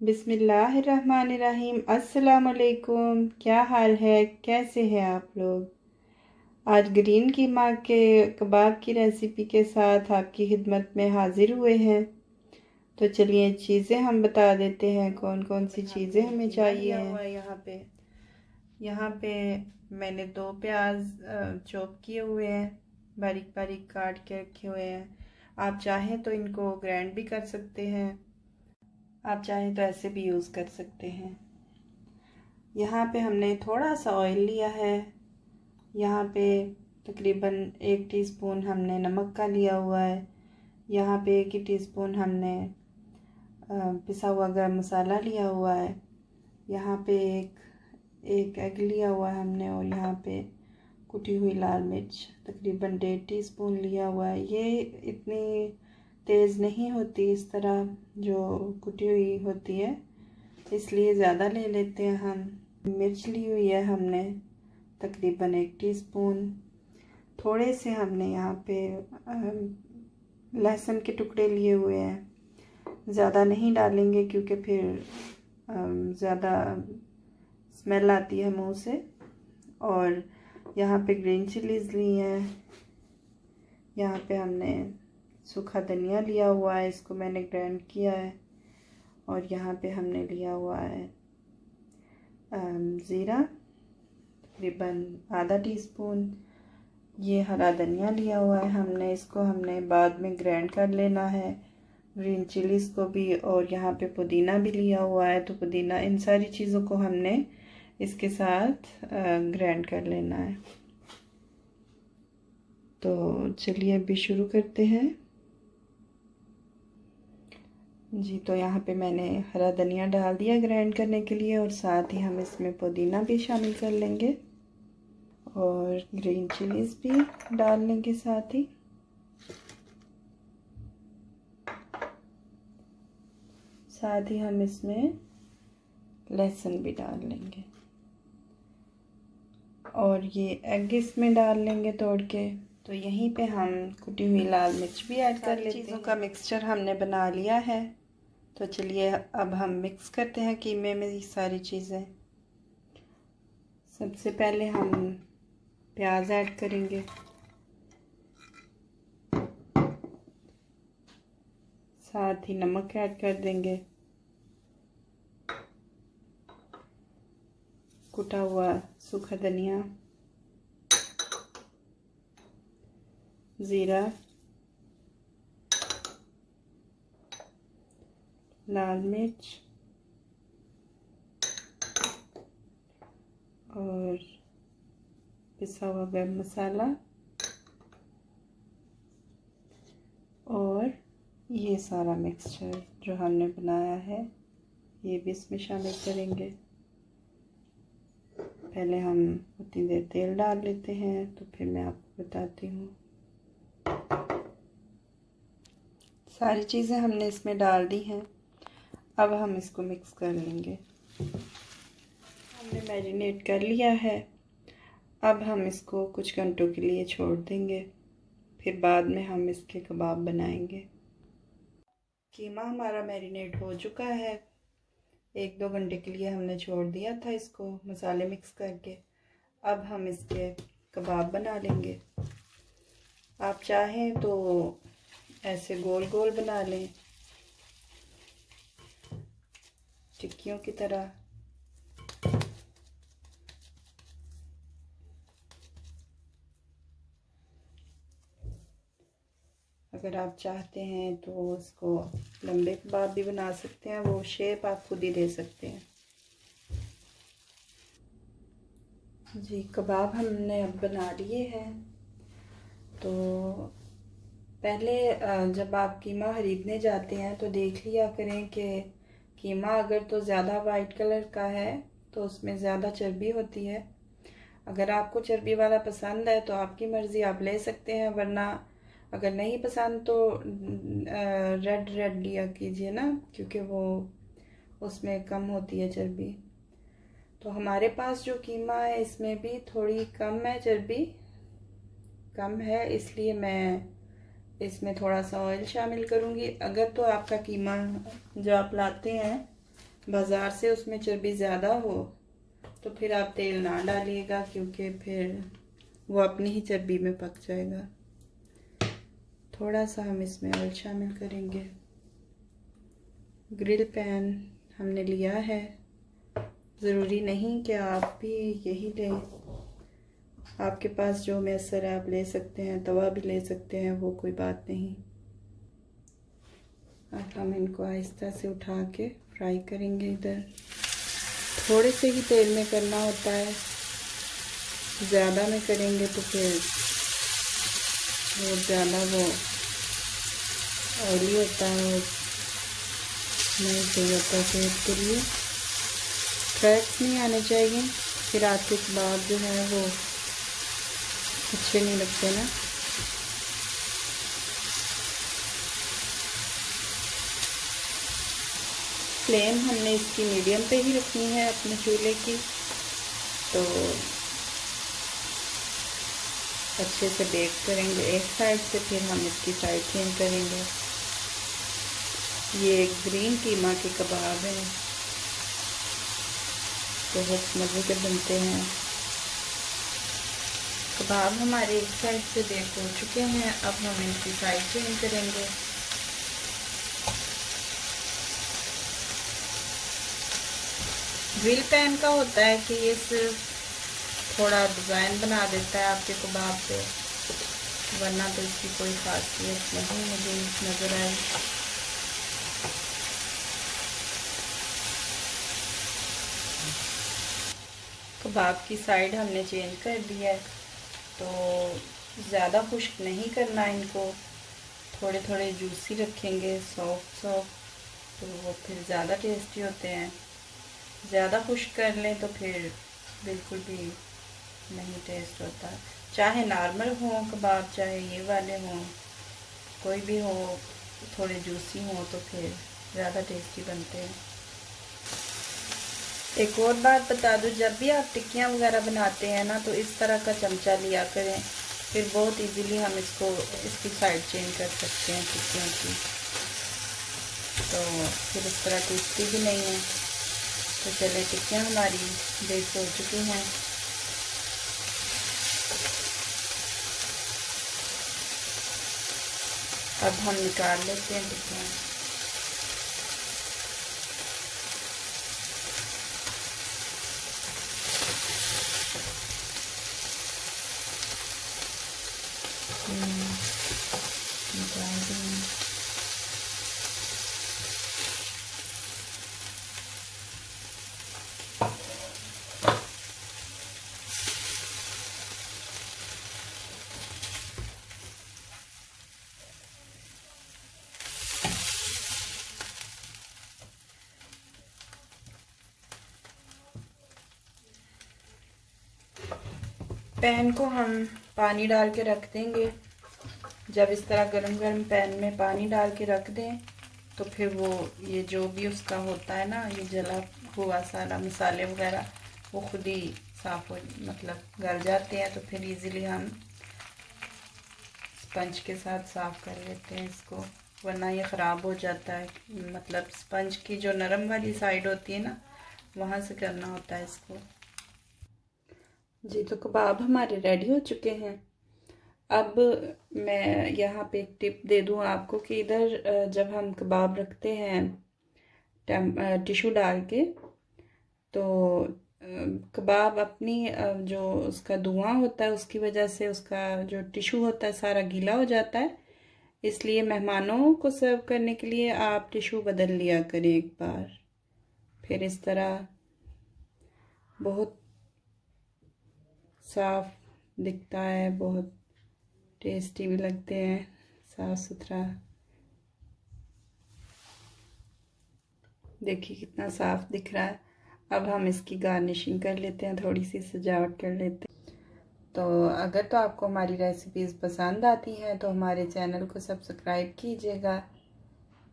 बिस्मिल्लाहिर्रहमानिर्रहीम। अस्सलाम वालेकुम। क्या हाल है, कैसे हैं आप लोग। आज ग्रीन कीमा के कबाब की रेसिपी के साथ आपकी खिदमत में हाजिर हुए हैं। तो चलिए चीज़ें हम बता देते हैं, कौन कौन सी चीज़ें हमें चाहिए हैं। यहाँ पे मैंने 2 प्याज चॉप किए हुए हैं, बारीक बारीक काट के रखे हुए हैं। आप चाहें तो इनको ग्राइंड भी कर सकते हैं, आप चाहें तो ऐसे भी यूज़ कर सकते हैं। यहाँ पे हमने थोड़ा सा ऑयल लिया है। यहाँ पे तकरीबन 1 टीस्पून हमने नमक का लिया हुआ है। यहाँ पे 1 ही टीस्पून हमने पिसा हुआ गरम मसाला लिया हुआ है। यहाँ पे एक एग लिया हुआ है हमने, और यहाँ पे कुटी हुई लाल मिर्च तकरीबन 1.5 टीस्पून लिया हुआ है। ये इतनी तेज़ नहीं होती इस तरह जो कुटी हुई होती है, इसलिए ज़्यादा ले लेते हैं हम। मिर्च ली हुई है हमने तकरीबन 1 टीस्पून। थोड़े से हमने यहाँ पे लहसुन के टुकड़े लिए हुए हैं, ज़्यादा नहीं डालेंगे क्योंकि फिर ज़्यादा स्मेल आती है मुंह से। और यहाँ पे ग्रीन चिलीज़ ली हैं। यहाँ पे हमने सूखा धनिया लिया हुआ है, इसको मैंने ग्राइंड किया है। और यहाँ पे हमने लिया हुआ है ज़ीरा तकरीबन आधा टीस्पून। ये हरा धनिया लिया हुआ है हमने, इसको हमने बाद में ग्राइंड कर लेना है। ग्रीन चिलीज़ को भी, और यहाँ पे पुदीना भी लिया हुआ है, तो पुदीना, इन सारी चीज़ों को हमने इसके साथ ग्राइंड कर लेना है। तो चलिए अभी शुरू करते हैं जी। तो यहाँ पे मैंने हरा धनिया डाल दिया ग्राइंड करने के लिए, और साथ ही हम इसमें पुदीना भी शामिल कर लेंगे और ग्रीन चिलीज़ भी डाल लेंगे साथ ही। साथ ही हम इसमें लहसुन भी डाल लेंगे, और ये एग इसमें डाल लेंगे तोड़ के। तो यहीं पे हम कुटी हुई लाल मिर्च भी ऐड कर लेते हैं। चीज़ों का मिक्सचर हमने बना लिया है। तो चलिए अब हम मिक्स करते हैं कीमे में ये सारी चीज़ें। सबसे पहले हम प्याज ऐड करेंगे, साथ ही नमक ऐड कर देंगे, कुटा हुआ सूखा धनिया, ज़ीरा, लाल मिर्च और पिसा हुआ गरम मसाला, और ये सारा मिक्सचर जो हमने बनाया है ये भी इसमें शामिल करेंगे। पहले हम उतनी देर तेल डाल लेते हैं, तो फिर मैं आपको बताती हूँ। सारी चीज़ें हमने इसमें डाल दी हैं। अब हम इसको मिक्स कर लेंगे। हमने मैरिनेट कर लिया है। अब हम इसको कुछ घंटों के लिए छोड़ देंगे, फिर बाद में हम इसके कबाब बनाएंगे। कीमा हमारा मैरिनेट हो चुका है। 1-2 घंटे के लिए हमने छोड़ दिया था इसको मसाले मिक्स करके। अब हम इसके कबाब बना लेंगे। आप चाहें तो ऐसे गोल गोल बना लें, टिक्कियों की तरह। अगर आप चाहते हैं तो उसको लंबे कबाब भी बना सकते हैं, वो शेप आप खुद ही दे सकते हैं जी। कबाब हमने अब बना लिए हैं। तो पहले जब आप कीमा ख़रीदने जाते हैं तो देख लिया करें कि कीमा अगर तो ज़्यादा वाइट कलर का है तो उसमें ज़्यादा चर्बी होती है। अगर आपको चर्बी वाला पसंद है तो आपकी मर्ज़ी, आप ले सकते हैं, वरना अगर नहीं पसंद तो रेड लिया कीजिए ना, क्योंकि वो उसमें कम होती है चर्बी। तो हमारे पास जो कीमा है इसमें भी थोड़ी कम है, चर्बी कम है, इसलिए मैं इसमें थोड़ा सा ऑयल शामिल करूँगी। अगर तो आपका कीमा जो आप लाते हैं बाज़ार से उसमें चर्बी ज़्यादा हो तो फिर आप तेल ना डालिएगा, क्योंकि फिर वो अपनी ही चर्बी में पक जाएगा। थोड़ा सा हम इसमें ऑयल शामिल करेंगे। ग्रिल पैन हमने लिया है, ज़रूरी नहीं कि आप भी यही लें, आपके पास जो मैसर है आप ले सकते हैं, तवा भी ले सकते हैं, वो कोई बात नहीं। अब हम इनको आहिस्ता से उठा के फ्राई करेंगे। इधर थोड़े से ही तेल में करना होता है, ज़्यादा में करेंगे तो फिर बहुत ज़्यादा वो ऑयली होता है और नहीं सही होता सेहत के लिए। क्रैक्स नहीं आने चाहिए, फिर आपके कबाब जो है वो अच्छे नहीं लगते ना। फ्लेम हमने इसकी मीडियम पे ही रखनी है अपने चूल्हे की, तो अच्छे से बेक करेंगे एक साइड से, फिर हम इसकी साइड चेंज करेंगे। ये ग्रीन कीमा के कबाब हैं, बहुत मज़े के बनते हैं। कबाब हमारे एक साइड से बेक हो चुके हैं, अब हम इनकी साइड चेंज करेंगे। ग्रिल पैन का होता है कि ये सिर्फ थोड़ा डिज़ाइन बना देता है आपके कबाब पे, वरना तो इसकी कोई खासियत नहीं मुझे नज़र आई। कबाब की साइड हमने चेंज कर दिया है, तो ज़्यादा खुश्क नहीं करना इनको, थोड़े थोड़े जूसी रखेंगे, सॉफ्ट सॉफ्ट, तो वो फिर ज़्यादा टेस्टी होते हैं। ज़्यादा खुश्क कर लें तो फिर बिल्कुल भी नहीं टेस्ट होता। चाहे नॉर्मल हो कबाब, चाहे ये वाले हों, कोई भी हो, थोड़े जूसी हो तो फिर ज़्यादा टेस्टी बनते हैं। एक और बात बता दूं, जब भी आप टिक्कियाँ वगैरह बनाते हैं ना, तो इस तरह का चमचा लिया करें, फिर बहुत इजीली हम इसकी साइड चेंज कर सकते हैं टिक्कियों की, तो फिर इस तरह टूटती भी नहीं है। तो चले, टिक्कियाँ हमारी बेक हो चुकी हैं। अब हम निकाल लेते हैं टिक्कियाँ। निकाल देंगे। पैन को हम पानी डाल के रख देंगे। जब इस तरह गरम गरम पैन में पानी डाल के रख दें, तो फिर वो ये जो भी उसका होता है ना, ये जला हुआ सारा मसाले वगैरह, वो खुद ही साफ हो, मतलब गल जाते हैं। तो फिर इजीली हम स्पंज के साथ साफ कर लेते हैं इसको, वरना ये ख़राब हो जाता है। मतलब स्पंज की जो नरम वाली साइड होती है ना, वहाँ से करना होता है इसको। जी, तो कबाब हमारे रेडी हो चुके हैं। अब मैं यहाँ पे एक टिप दे दूँ आपको कि इधर जब हम कबाब रखते हैं टिशू डाल के, तो कबाब अपनी जो उसका धुआं होता है उसकी वजह से उसका जो टिशू होता है सारा गीला हो जाता है। इसलिए मेहमानों को सर्व करने के लिए आप टिशू बदल लिया करें एक बार। फिर इस तरह बहुत साफ दिखता है, बहुत टेस्टी भी लगते हैं, साफ सुथरा। देखिए कितना साफ दिख रहा है। अब हम इसकी गार्निशिंग कर लेते हैं, थोड़ी सी सजावट कर लेते हैं। तो अगर तो आपको हमारी रेसिपीज़ पसंद आती हैं तो हमारे चैनल को सब्सक्राइब कीजिएगा,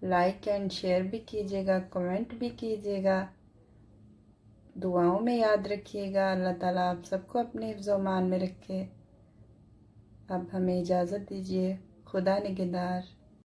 लाइक एंड शेयर भी कीजिएगा, कमेंट भी कीजिएगा। दुआओं में याद रखिएगा। अल्लाह ताला आप सबको अपने हिफ्ज़-ओ-मान में रखे। अब हमें इजाज़त दीजिए। खुदा निगहदार।